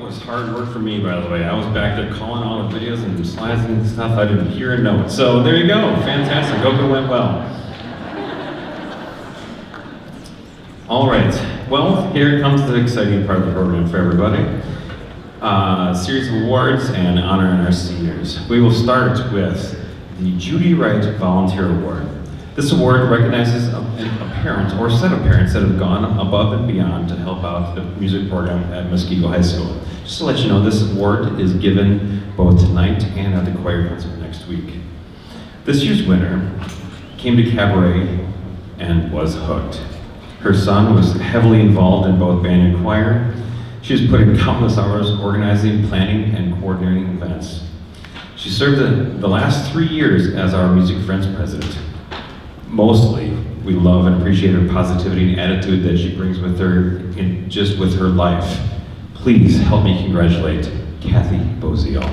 was hard work for me, by the way. I was back there calling all the videos and slides and stuff. I didn't hear a note. So there you go. Fantastic. Hope it went well. All right. Well, here comes the exciting part of the program for everybody. A series of awards and honoring our seniors. We will start with the Judy Wright Volunteer Award. This award recognizes a parent or set of parents that have gone above and beyond to help out the music program at Muskego High School. Just to let you know, this award is given both tonight and at the choir concert next week. This year's winner came to Cabaret and was hooked. Her son was heavily involved in both band and choir. She has put in countless hours organizing, planning, and coordinating events. She served the last 3 years as our Music Friends president. Mostly, we love and appreciate her positivity and attitude that she brings with her just with her life. Please help me congratulate Kathy Boziel.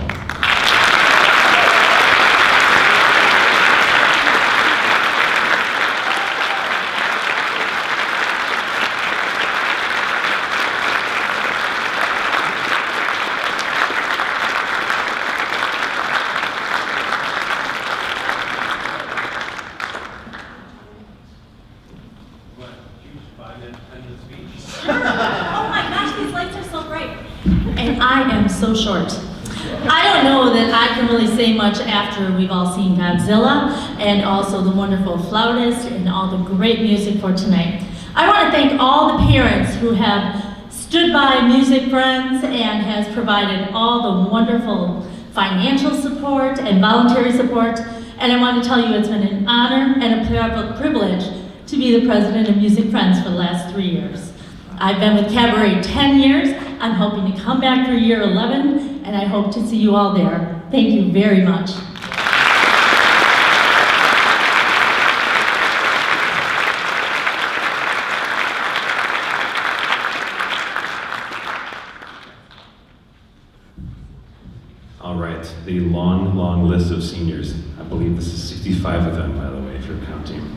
So short. I don't know that I can really say much after we've all seen Godzilla and also the wonderful flautist and all the great music for tonight. I want to thank all the parents who have stood by Music Friends and has provided all the wonderful financial support and voluntary support. And I want to tell you it's been an honor and a privilege to be the president of Music Friends for the last 3 years. I've been with Cabaret 10 years. I'm hoping to come back for year 11, and I hope to see you all there. Thank you very much. All right, the long, long list of seniors. I believe this is 65 of them, by the way, if you're counting.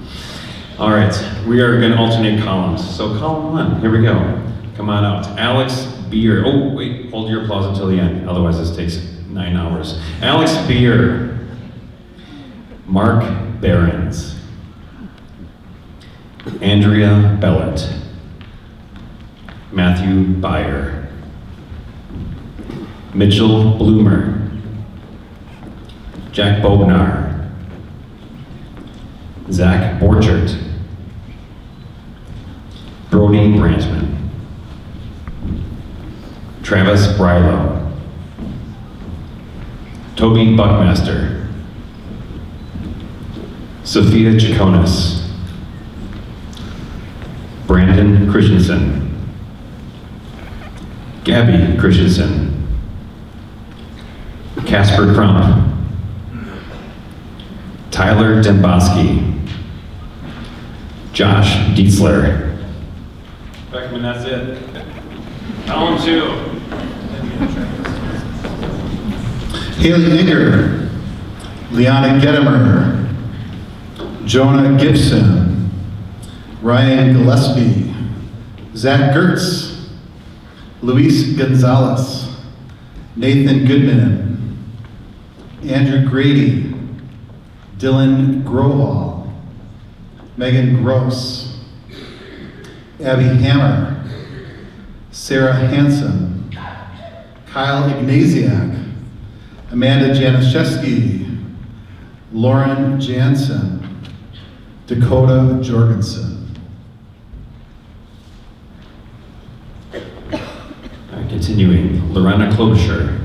All right, we are going to alternate columns. So column 1, here we go. Come on out. Alex Beer. Oh, wait, hold your applause until the end. Otherwise, this takes 9 hours. Alex Beer. Mark Behrens. Andrea Bellett. Matthew Byer. Mitchell Bloomer. Jack Bognar. Zach Borchert. Brody Brantman. Travis Brylow. Toby Buckmaster. Sophia Chaconis. Brandon Christensen. Gabby Christensen. Casper Crump. Tyler Demboski. Josh Dietzler. Beckman, that's it. Column 2. Haley Inger, Liana Gedimer, Jonah Gibson, Ryan Gillespie, Zach Gertz, Luis Gonzalez, Nathan Goodman, Andrew Grady, Dylan Growall, Megan Gross, Abby Hammer, Sarah Hansen, Kyle Ignasiak, Amanda Januszewski, Lauren Jansen, Dakota Jorgensen. Continuing, Lorena Klobuchar,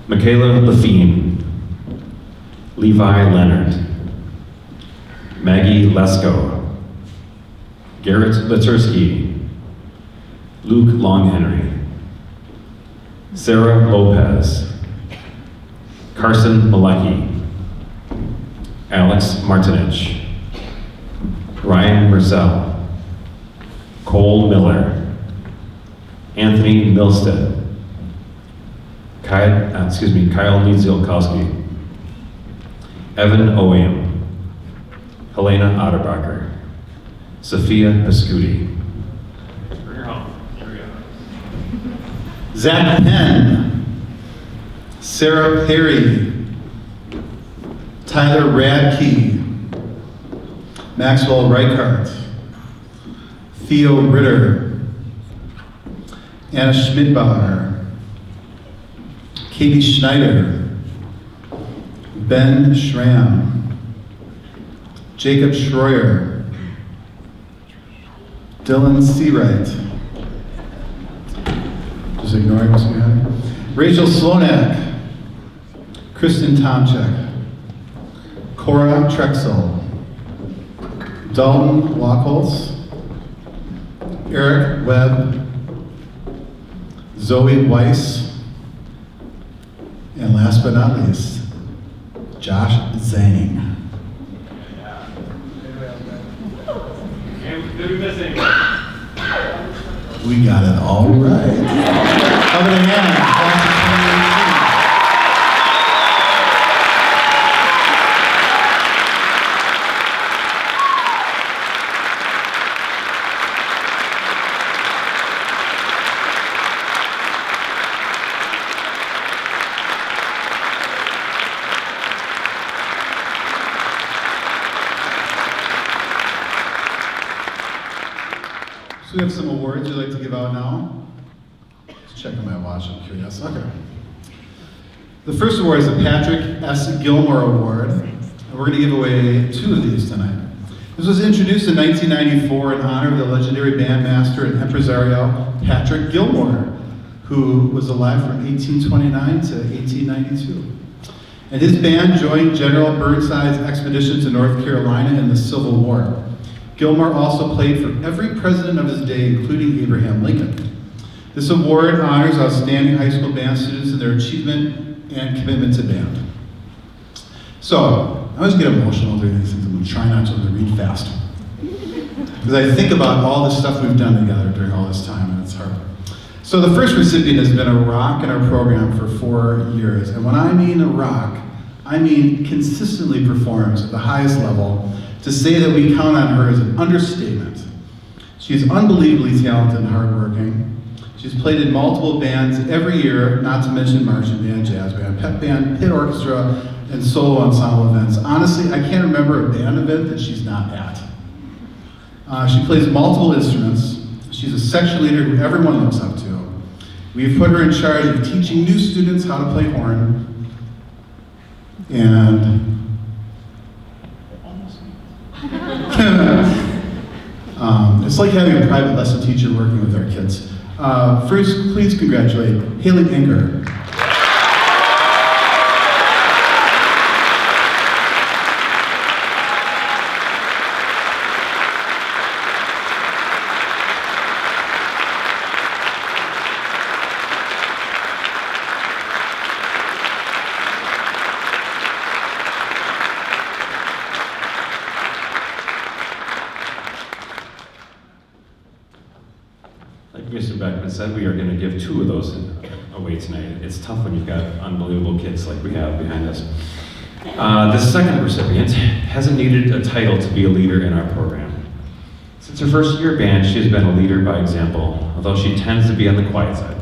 Michaela Lafine, Levi Leonard, Maggie Lesko, Garrett Latursky, Luke Longhenry, Sarah Lopez, Carson Malecki, Alex Martinich, Ryan Mercell, Cole Miller, Anthony Milstead, Kyle Niedzielkowski, Evan Oam, Helena Otterbacher, Sophia Pascuti. Bring her home. Here we go. Zach Penn, Sarah Perry, Tyler Radke, Maxwell Reichart, Theo Ritter, Anna Schmidbauer, Katie Schneider, Ben Schramm, Jacob Schroyer, Dylan Seawright, just ignoring what's behind. Rachel Slonak, Kristen Tomchek, Cora Trexel, Dalton Wachholz, Eric Webb, Zoe Weiss, and last but not least, Josh Zhang. We got it all right. How about a hand? Class of 2018. So we have some awards we'd like to give out now. Just checking my watch, I'm curious. Okay. The first award is the Patrick S. Gilmore Award. And we're going to give away 2 of these tonight. This was introduced in 1994 in honor of the legendary bandmaster and impresario Patrick Gilmore, who was alive from 1829 to 1892. And his band joined General Burnside's expedition to North Carolina in the Civil War. Gilmore also played for every president of his day, including Abraham Lincoln. This award honors outstanding high school band students and their achievement and commitment to band. So, I always get emotional during these things. I'm going to try not to read fast. Because I think about all the stuff we've done together during all this time, and it's hard. So the first recipient has been a rock in our program for 4 years. And when I mean a rock, I mean consistently performs at the highest level. To say that we count on her is an understatement. She's unbelievably talented and hardworking. She's played in multiple bands every year, not to mention marching band, jazz band, pep band, pit orchestra, and solo ensemble events. Honestly, I can't remember a band event that she's not at. She plays multiple instruments. She's a section leader who everyone looks up to. We've put her in charge of teaching new students how to play horn. And it's like having a private lesson teacher working with our kids. First, please congratulate Haley Inger. Like Mr. Beckman said, we are going to give 2 of those away tonight. It's tough when you've got unbelievable kids like we have behind us. The second recipient hasn't needed a title to be a leader in our program. Since her first year band, she has been a leader by example, although she tends to be on the quiet side.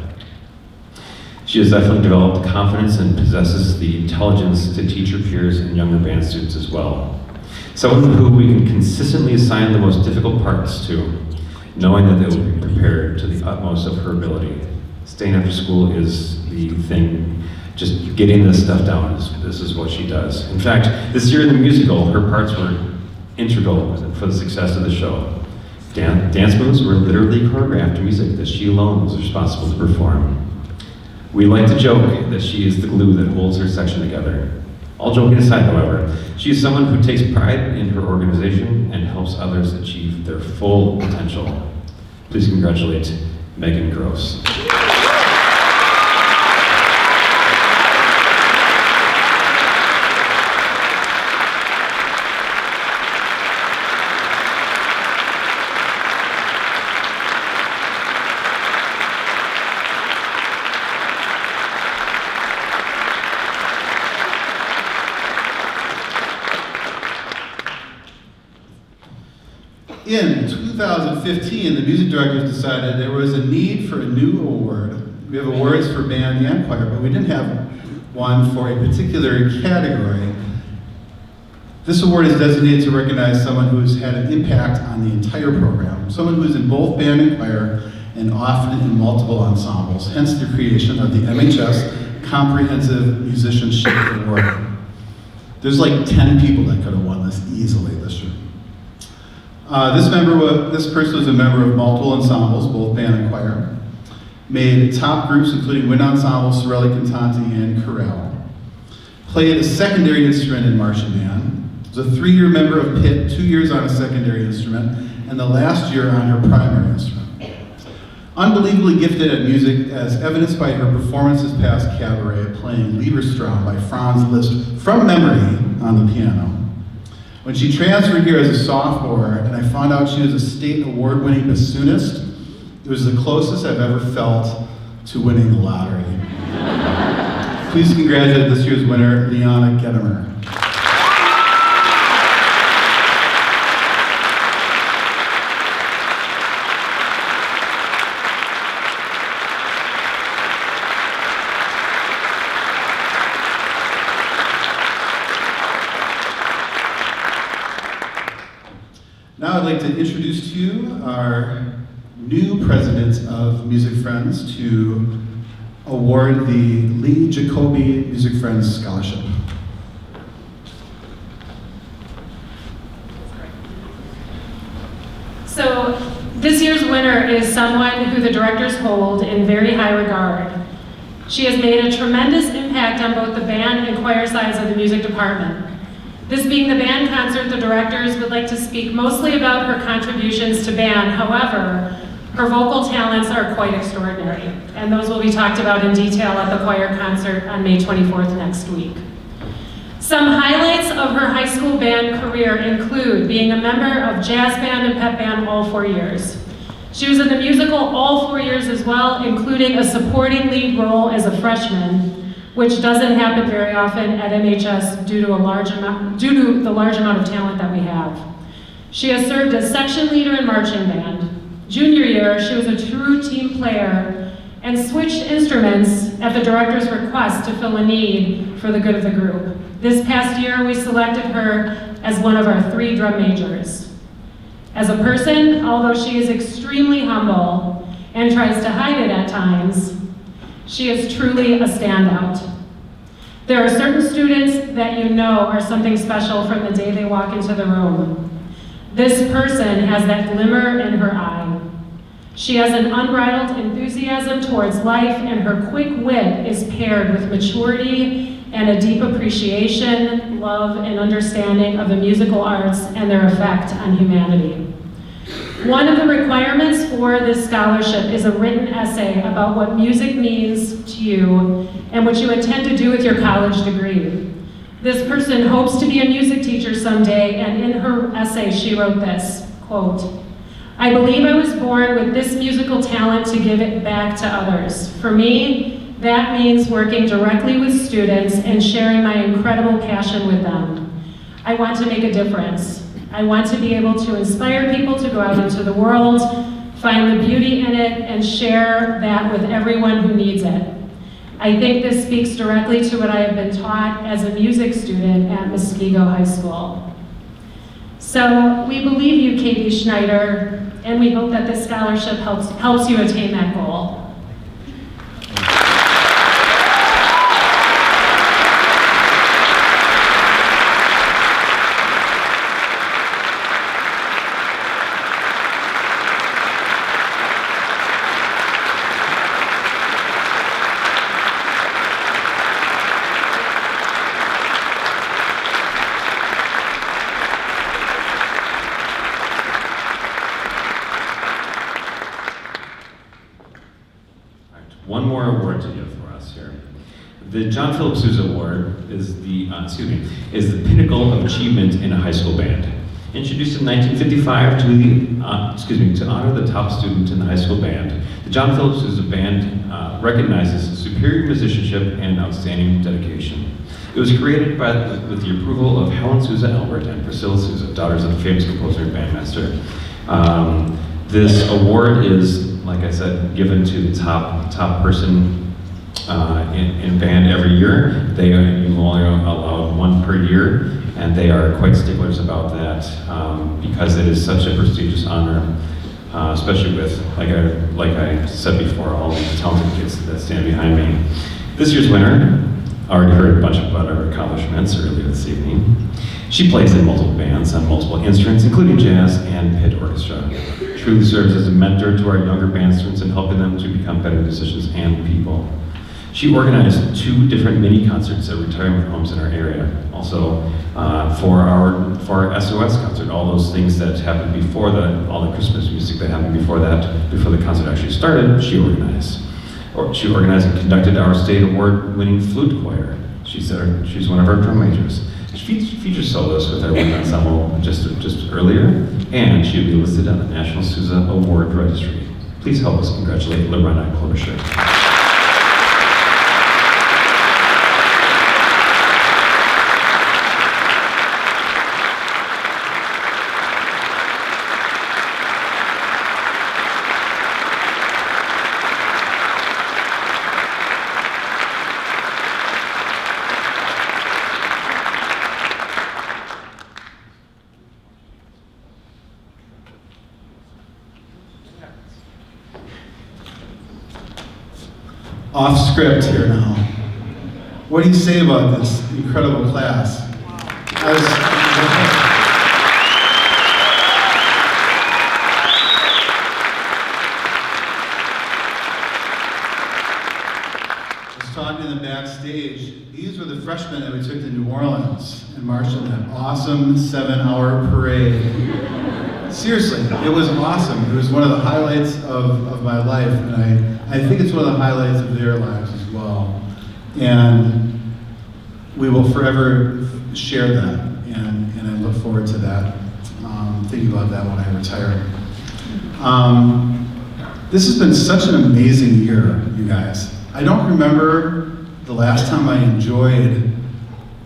She has definitely developed confidence and possesses the intelligence to teach her peers and younger band students as well. Someone who we can consistently assign the most difficult parts to, knowing that they will be prepared to the utmost of her ability. Staying after school is the thing. Just getting this stuff down, this is what she does. In fact, this year in the musical, her parts were integral for the success of the show. Dance moves were literally choreographed music that she alone was responsible to perform. We like to joke that she is the glue that holds her section together. All joking aside, however, she is someone who takes pride in her organization and helps others achieve their full potential. Please congratulate Megan Gross. In 2015, the music directors decided there was a need for a new award We have awards for band and choir, but we didn't have one for a particular category. This award is designated to recognize someone who has had an impact on the entire program, someone who is in both band and choir, and often in multiple ensembles, hence the creation of the MHS Comprehensive Musicianship Award. There's like 10 people that could have won this easily this year. This person was a member of multiple ensembles, both band and choir, made top groups including wind ensemble, Sorelli Cantanti, and chorale, played a secondary instrument in marching band, was a 3-year member of Pitt, 2 years on a secondary instrument, and the last year on her primary instrument. Unbelievably gifted at music, as evidenced by her performance this past cabaret playing Lieberstraum by Franz Liszt from memory on the piano. When she transferred here as a sophomore and I found out she was a state award-winning bassoonist, it was the closest I've ever felt to winning the lottery. Please congratulate this year's winner, Liana Gedimer. Now I'd like to introduce to you our new president of Music Friends to award the Lee Jacoby Music Friends Scholarship. So this year's winner is someone who the directors hold in very high regard. She has made a tremendous impact on both the band and choir sides of the music department. This being the band concert, the directors would like to speak mostly about her contributions to band. However, her vocal talents are quite extraordinary, and those will be talked about in detail at the choir concert on May 24th next week. Some highlights of her high school band career include being a member of jazz band and pep band all 4 years. She was in the musical all 4 years as well, including a supporting lead role as a freshman, which doesn't happen very often at MHS due to the large amount of talent that we have. She has served as section leader in marching band. Junior year, she was a true team player and switched instruments at the director's request to fill a need for the good of the group. This past year, we selected her as one of our 3 drum majors. As a person, although she is extremely humble and tries to hide it at times, she is truly a standout. There are certain students that you know are something special from the day they walk into the room. This person has that glimmer in her eye. She has an unbridled enthusiasm towards life, and her quick wit is paired with maturity and a deep appreciation, love, and understanding of the musical arts and their effect on humanity. One of the requirements for this scholarship is a written essay about what music means to you and what you intend to do with your college degree. This person hopes to be a music teacher someday, and in her essay she wrote this, quote, "I believe I was born with this musical talent to give it back to others. For me, that means working directly with students and sharing my incredible passion with them. I want to make a difference. I want to be able to inspire people to go out into the world, find the beauty in it, and share that with everyone who needs it. I think this speaks directly to what I have been taught as a music student at Muskego High School." So we believe you, Katie Schneider, and we hope that this scholarship helps you attain that goal. One more award to give for us here. The John Philip Sousa Award is the pinnacle of achievement in a high school band. Introduced in 1955 to honor the top student in the high school band, the John Philip Sousa Band recognizes superior musicianship and outstanding dedication. It was created with the approval of Helen Sousa Albert and Priscilla Sousa, daughters of the famous composer and bandmaster. This award is like I said, given to the top person in band every year. You only allow one per year, and they are quite sticklers about that because it is such a prestigious honor, especially with, like I said before, all the talented kids that stand behind me. This year's winner, already heard a bunch about her accomplishments earlier this evening. She plays in multiple bands on multiple instruments, including jazz and pit orchestra. Truly serves as a mentor to our younger band students in helping them to become better musicians and people. She organized 2 different mini concerts at retirement homes in our area. Also, for our SOS concert, all those things that happened before all the Christmas music that happened before the concert actually started, she organized. She organized and conducted our state award-winning flute choir. She's one of our drum majors. She features soloists with our wind ensemble just earlier, and she'll be listed on the National Sousa Award Registry. Please help us congratulate Lorena Klobuchar. Off script here now. What do you say about this incredible class? I was talking to them backstage. These were the freshmen that we took to New Orleans and marched in that awesome 7-hour parade. Seriously, it was awesome. It was one of the highlights of my life, and I think it's one of the highlights of their lives as well. And we will forever share that, and I look forward to that, thinking about that when I retire. This has been such an amazing year, you guys. I don't remember the last time I enjoyed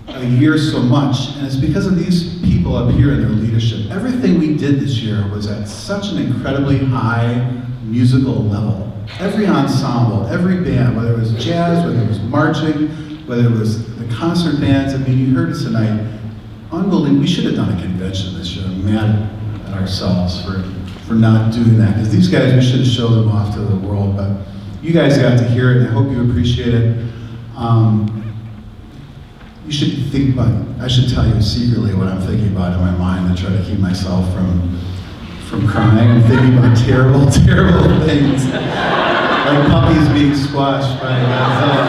a year so much, and it's because of these people up here and their leadership. Everything we did this year was at such an incredibly high musical level. Every ensemble, every band, whether it was jazz, whether it was marching, whether it was the concert bands, I mean, you heard it tonight, unbelievable. We should have done a convention this year. I'm mad at ourselves for not doing that, because these guys, we should have showed them off to the world, but you guys got to hear it, and I hope you appreciate it. You should think about, I should tell you secretly what I'm thinking about in my mind and try to keep myself from crying. I'm thinking about terrible, terrible things. Like puppies being squashed by Godzilla.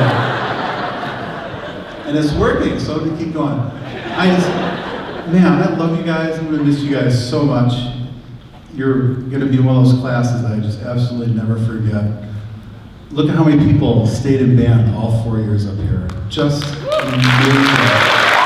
And it's working, so to keep going. Man, I love you guys. I'm gonna miss you guys so much. You're gonna be one of those classes that I just absolutely never forget. Look at how many people stayed in band all 4 years up here. Just amazing.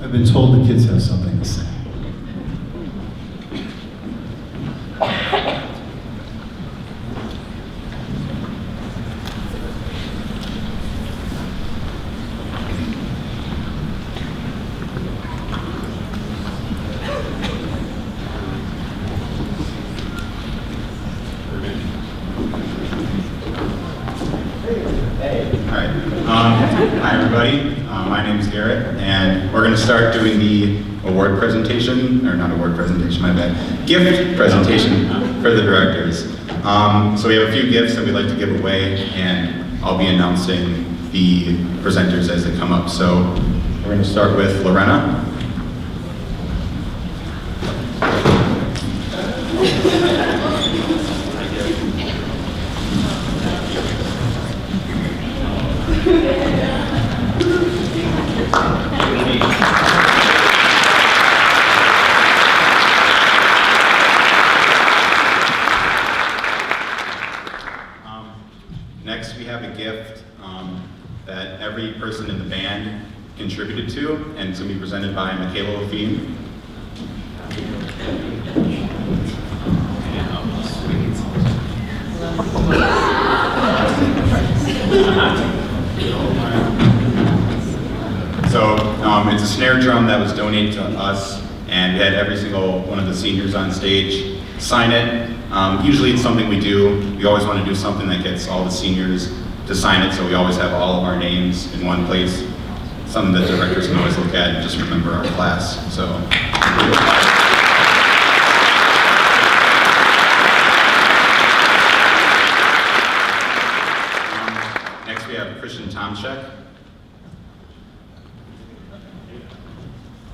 I've been told the kids have something to say. Hi everybody, my name is Garrett, and we're going to start doing the award presentation, or not award presentation, my bad, gift presentation for the directors. So we have a few gifts that we'd like to give away, and I'll be announcing the presenters as they come up. So we're going to start with Lorena. Next, we have a gift that every person in the band contributed to, and it's going to be presented by Michaela Lafine. So it's a snare drum that was donated to us, and we had every single one of the seniors on stage sign it. Usually it's something we do. We always want to do something that gets all the seniors to sign it, so we always have all of our names in one place. Something that directors can always look at and just remember our class. So. Next we have Christian Tomczak.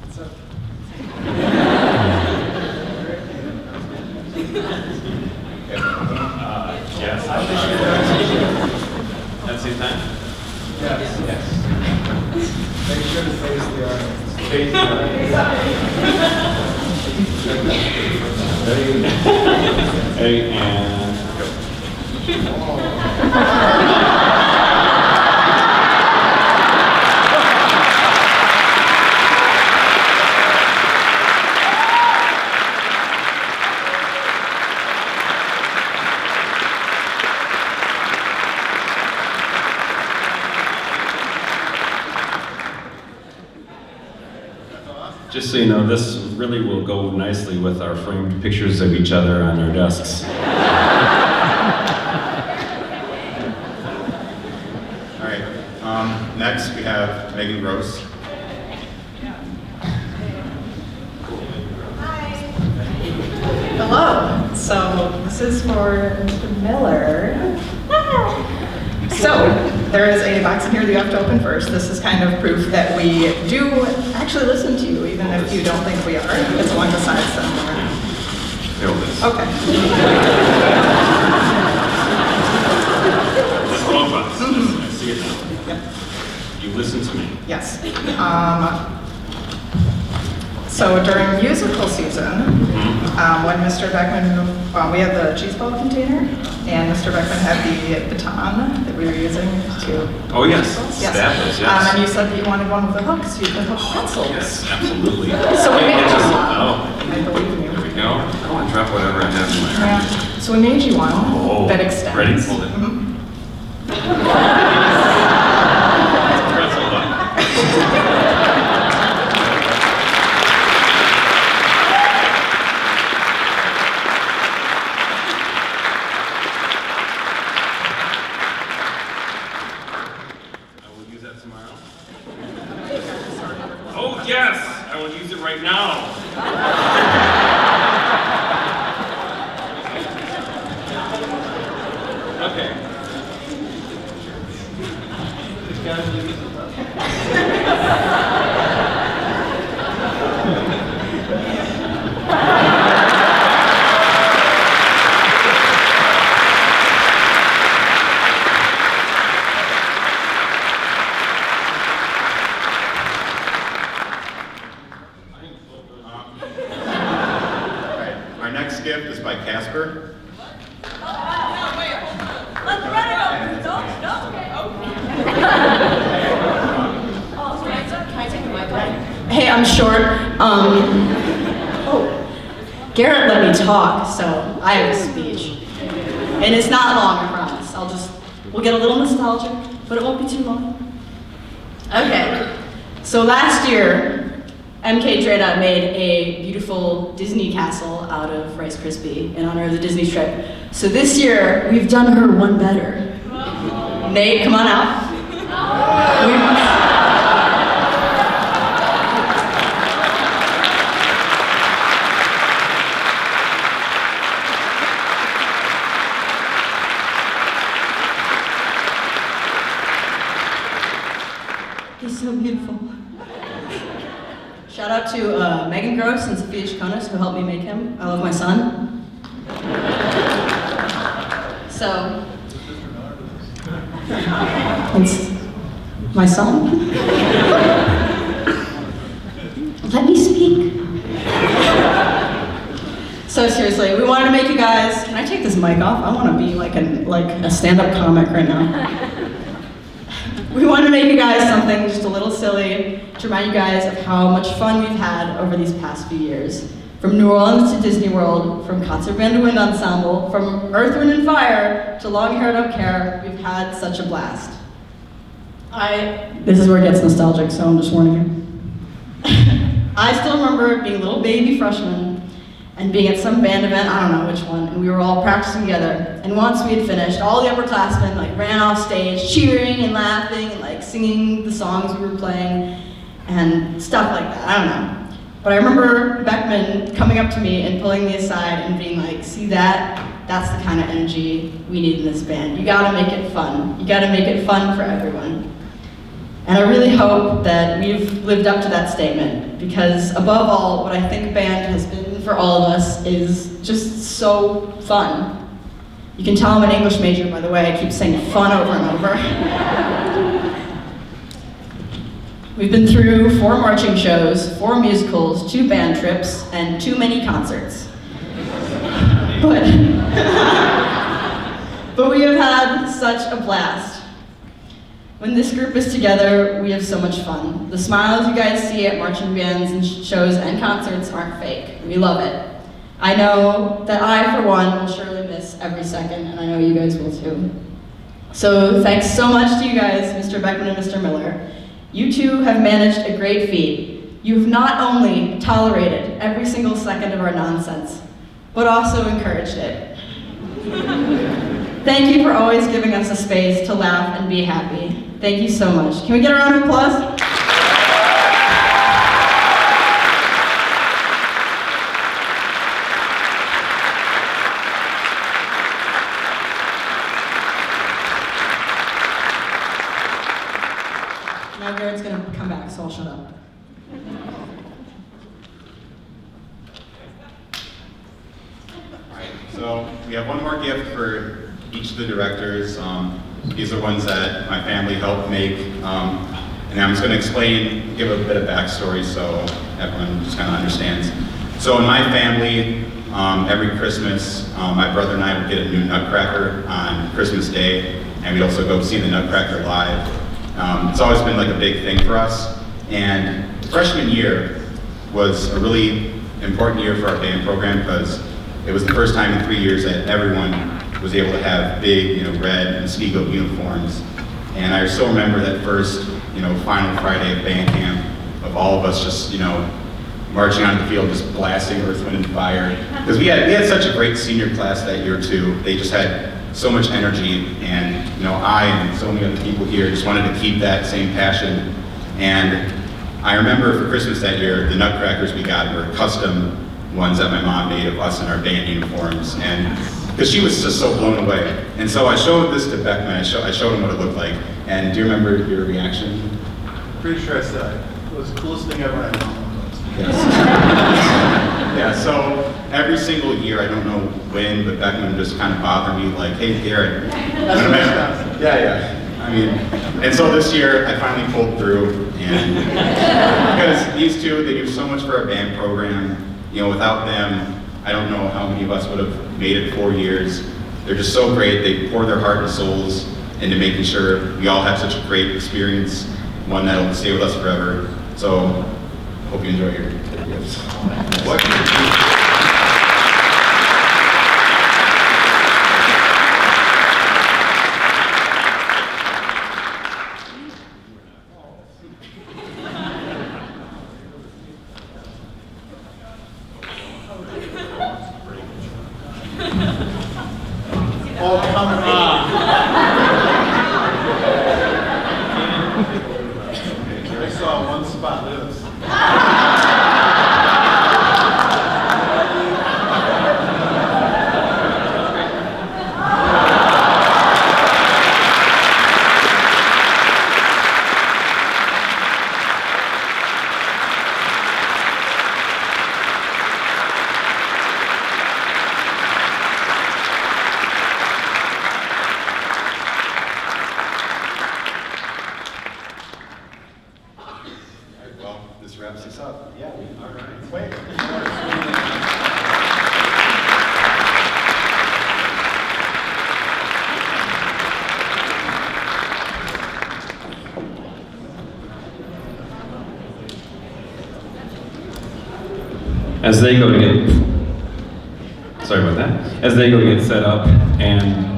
What's up? Yes. At the same time? Yes. Yes. Make sure to face the audience. Face the audience. Hey, and just so you know, this really will go nicely with our framed pictures of each other on our desks. All right. Next we have Megan Gross. Hello. So this is for Mr. Miller. So there is a box in here that you have to open first. This is kind of proof that we do actually listen to you, even if you don't think we are. It's along the sides somewhere. Feel this. Okay. This robot. I see it now. Yep. You listen to me. Yes. So during musical season, when Mr. Beckman, we had the cheese ball container, and Mr. Beckman had the baton that we were using to. Oh yes, Yes. staffers, yes. And you said that you wanted one with a hook, so you could hook pencils. Yes, absolutely. So we made you one. Oh, I believe in you. there we go. I don't want to drop whatever I have in my Yeah. So we made you one Oh, that extends. ready? Hold it. Mhm. Pretzel button. I will use that tomorrow. Oh yes, I will use it right now. Okay. All right. Our next gift is by Casper. Hey, I'm short. Garrett let me talk, so I have a speech. And it's not long, I promise. We'll get a little nostalgic, but it won't be too long. Okay, so last year, MK Dreda made a beautiful Disney castle out of Rice Krispie in honor of the Disney trip. So this year, we've done her one better. Nate, come on out. He's so beautiful. Shout out to Megan Gross and Sophia Chaconis who helped me make him. I love my son. So, it's my son. Let me speak. So seriously, we wanted to make you guys, can I take this mic off? I want to be like a stand-up comic right now. We wanted to make you guys something just a little silly to remind you guys of how much fun we've had over these past few years. From New Orleans to Disney World, from Concert Band to Wind Ensemble, from Earth, Wind, and Fire to Long Hair Don't Care, we've had such a blast. This is where it gets nostalgic, so I'm just warning you. I still remember being a little baby freshman and being at some band event, I don't know which one, and we were all practicing together. And once we had finished, all the upperclassmen like ran off stage, cheering and laughing and like singing the songs we were playing and stuff like that. I don't know. But I remember Beckman coming up to me and pulling me aside and being like, "See that? That's the kind of energy we need in this band. You gotta make it fun. You gotta make it fun for everyone." And I really hope that we've lived up to that statement, because above all, what I think band has been for all of us is just so fun. You can tell I'm an English major, by the way. I keep saying fun over and over. We've been through 4 marching shows, 4 musicals, 2 band trips, and too many concerts. But we have had such a blast. When this group is together, we have so much fun. The smiles you guys see at marching bands and shows and concerts aren't fake. We love it. I know that I, for one, will surely miss every second, and I know you guys will too. So thanks so much to you guys, Mr. Beckman and Mr. Miller. You two have managed a great feat. You've not only tolerated every single second of our nonsense, but also encouraged it. Thank you for always giving us a space to laugh and be happy. Thank you so much. Can we get a round of applause? Now Garrett's gonna come back, so I'll shut up. So we have one more gift for each of the directors. These are ones that my family helped make. And I'm just going to give a bit of backstory so everyone just kind of understands. So in my family, every Christmas, my brother and I would get a new Nutcracker on Christmas Day, and we'd also go see the Nutcracker live. It's always been like a big thing for us. And freshman year was a really important year for our band program, because it was the first time in 3 years that everyone was able to have big, red Muskego uniforms. And I still remember that first, final Friday of band camp of all of us just, marching on the field, just blasting Earth, Wind, and Fire. Because we had such a great senior class that year too. They just had so much energy, and I and so many other people here just wanted to keep that same passion. And I remember for Christmas that year, the Nutcrackers we got were custom ones that my mom made of us in our band uniforms, and because she was just so blown away. And so I showed this to Beckman. I showed him what it looked like. And do you remember your reaction? Pretty sure I said it was the coolest thing ever. Yes. Yeah, so every single year, I don't know when, but Beckman just kind of bothered me like, "Hey, Garrett." Yeah. I mean, and so this year, I finally pulled through, and because these two, they do so much for our band program. Without them, I don't know how many of us would have made it 4 years. They're just so great. They pour their heart and souls into making sure we all have such a great experience, one that'll stay with us forever. So, hope you enjoy your gifts. Oh, come on. I saw one spot. Look at this. This wraps us up. Yeah, all right. Wait. As they go to get, sorry about that. As they go to get set up, and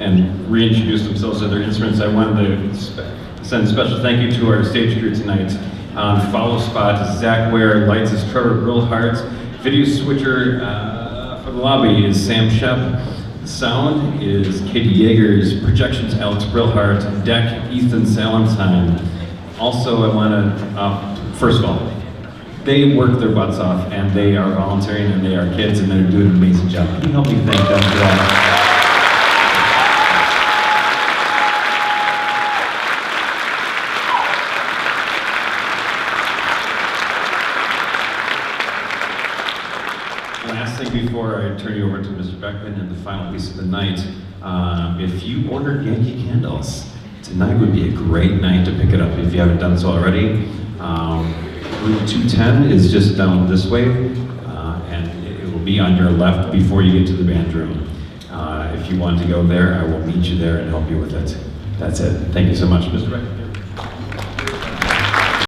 and reintroduce themselves to their instruments, I wanted to send a special thank you to our stage crew tonight. Follow spot is Zach Ware, lights is Trevor Brillhart, video switcher for the lobby is Sam Shep, sound is Katie Yeagers, projections Alex Brillhart, deck Ethan Salentine. Also, I want to, first of all, they work their butts off and they are volunteering and they are kids and they're doing an amazing job. Can you help me thank them for that? Last thing before I turn you over to Mr. Beckman and the final piece of the night, if you ordered Yankee candles, tonight would be a great night to pick it up if you haven't done so already. Route 210 is just down this way, and it will be on your left before you get to the band room. If you want to go there, I will meet you there and help you with it. That's it. Thank you so much, Mr. Beckman.